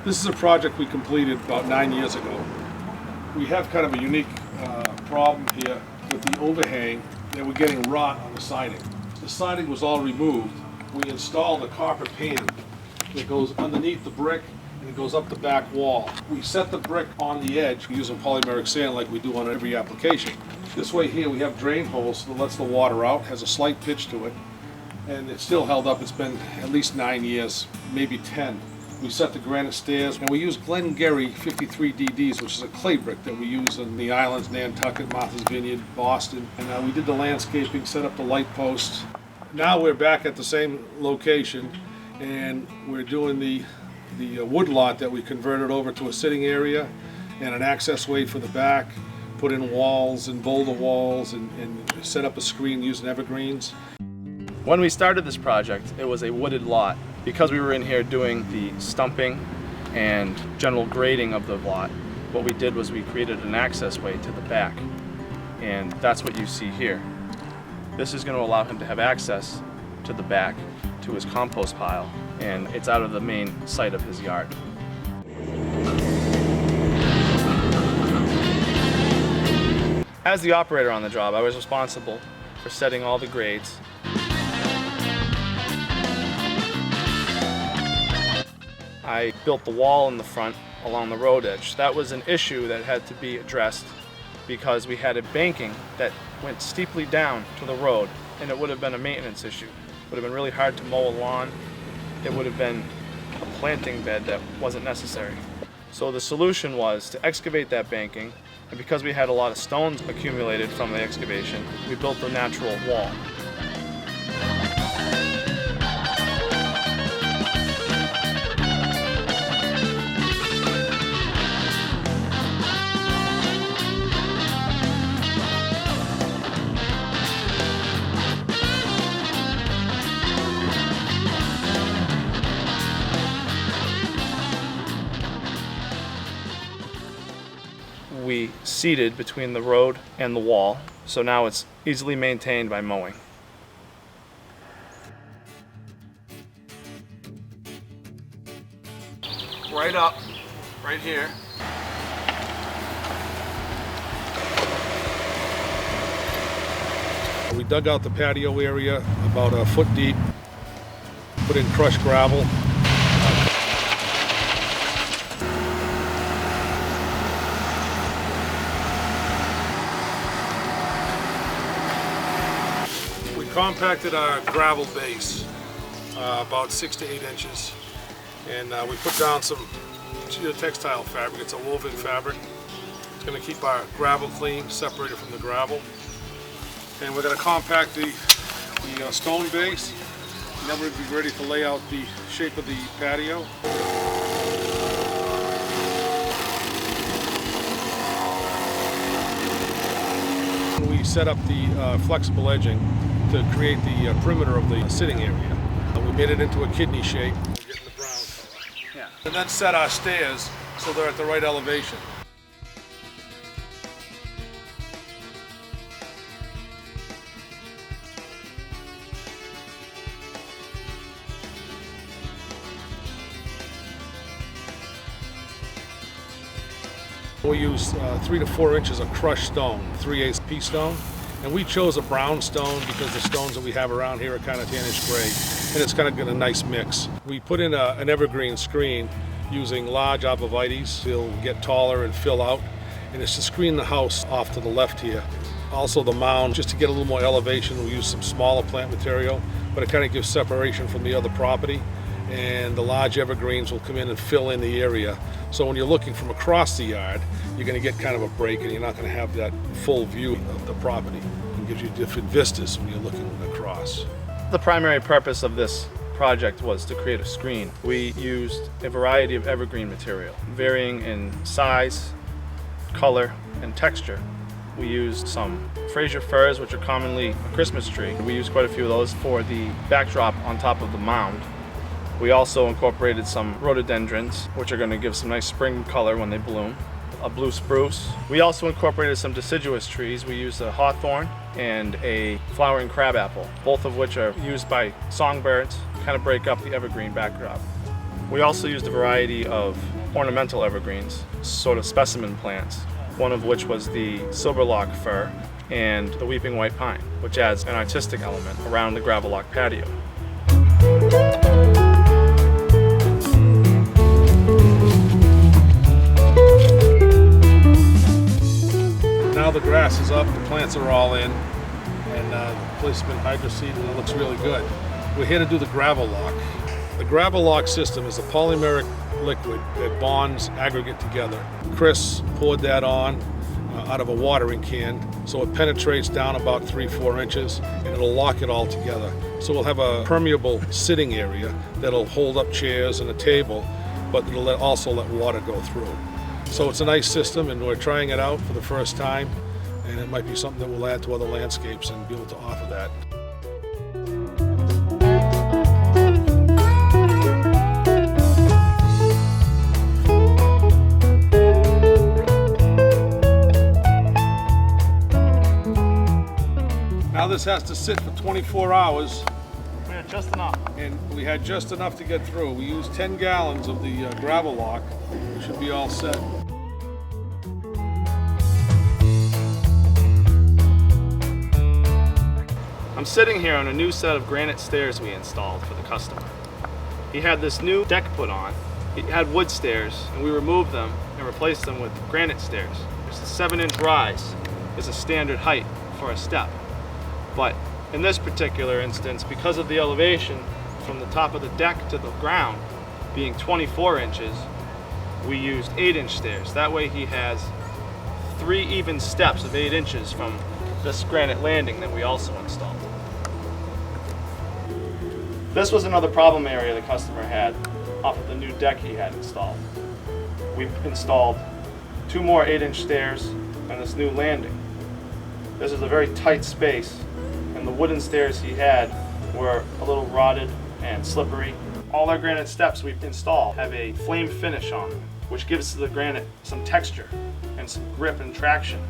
This is a project we completed about 9 years ago. We have kind of a unique problem here with the overhang that we're getting rot on the siding. The siding was all removed. We installed a copper pan that goes underneath the brick and it goes up the back wall. We set the brick on the edge using polymeric sand like we do on every application. This way here we have drain holes that lets the water out, has a slight pitch to it, and it's still held up. It's been at least 9 years, maybe 10. We set the granite stairs, and we use Glengarry 53 DDs, which is a clay brick that we use in the islands, Nantucket, Martha's Vineyard, Boston. And we did the landscaping, set up the light posts. Now we're back at the same location, and we're doing the wood lot that we converted over to a sitting area and an access way for the back, put in walls and boulder walls, and set up a screen using evergreens. When we started this project, it was a wooded lot. Because we were in here doing the stumping and general grading of the lot, what we did was we created an access way to the back. And that's what you see here. This is going to allow him to have access to the back, to his compost pile, and it's out of the main site of his yard. As the operator on the job, I was responsible for setting all the grades. I built the wall in the front along the road edge. That was an issue that had to be addressed because we had a banking that went steeply down to the road, and it would have been a maintenance issue. It would have been really hard to mow a lawn. It would have been a planting bed that wasn't necessary. So the solution was to excavate that banking, and because we had a lot of stones accumulated from the excavation, we built a natural wall. We seeded between the road and the wall, so now it's easily maintained by mowing. Right up, right here. We dug out the patio area about a foot deep, put in crushed gravel. Compacted our gravel base about 6 to 8 inches, and we put down some geotextile fabric. It's a woven fabric. It's going to keep our gravel clean, separated from the gravel. And we're going to compact the stone base, and then we'll be ready to lay out the shape of the patio. We set up the flexible edging to create the perimeter of the sitting area. We made it into a kidney shape. We're getting the brown color. Yeah. And then set our stairs so they're at the right elevation. We use 3 to 4 inches of crushed stone, 3/8 pea stone. And we chose a brown stone because the stones that we have around here are kind of tannish gray, and it's kind of got a nice mix. We put in an evergreen screen using large arborvitaes. They'll get taller and fill out, and it's to screen the house off to the left here. Also the mound, just to get a little more elevation, we use some smaller plant material, but it kind of gives separation from the other property. And the large evergreens will come in and fill in the area. So when you're looking from across the yard, you're going to get kind of a break, and you're not going to have that full view of the property. It gives you different vistas when you're looking across. The primary purpose of this project was to create a screen. We used a variety of evergreen material, varying in size, color, and texture. We used some Fraser firs, which are commonly a Christmas tree. We used quite a few of those for the backdrop on top of the mound. We also incorporated some rhododendrons, which are going to give some nice spring color when they bloom. A blue spruce. We also incorporated some deciduous trees. We used a hawthorn and a flowering crabapple, both of which are used by songbirds, kind of break up the evergreen backdrop. We also used a variety of ornamental evergreens, sort of specimen plants, one of which was the Silverlock fir and the weeping white pine, which adds an artistic element around the gravel walk patio. Now the grass is up, the plants are all in, and the place has been hydroseeded and it looks really good. We're here to do the gravel lock. The gravel lock system is a polymeric liquid that bonds aggregate together. Chris poured that on out of a watering can, so it penetrates down about 3-4 inches and it'll lock it all together. So we'll have a permeable sitting area that'll hold up chairs and a table, but it'll also let water go through. So it's a nice system, and we're trying it out for the first time, and it might be something that we'll add to other landscapes and be able to offer that. Now this has to sit for 24 hours, Yeah, just enough. and we had just enough to get through. We used 10 gallons of the gravel lock. We should be all set. I'm sitting here on a new set of granite stairs we installed for the customer. He had this new deck put on. He had wood stairs, and we removed them and replaced them with granite stairs. It's a 7-inch rise is a standard height for a step. But in this particular instance, because of the elevation from the top of the deck to the ground being 24 inches, we used 8-inch stairs. That way he has 3 even steps of 8 inches from this granite landing that we also installed. This was another problem area the customer had off of the new deck he had installed. We've installed 2 more 8-inch stairs and this new landing. This is a very tight space, and the wooden stairs he had were a little rotted and slippery. All our granite steps we've installed have a flame finish on them, which gives the granite some texture and some grip and traction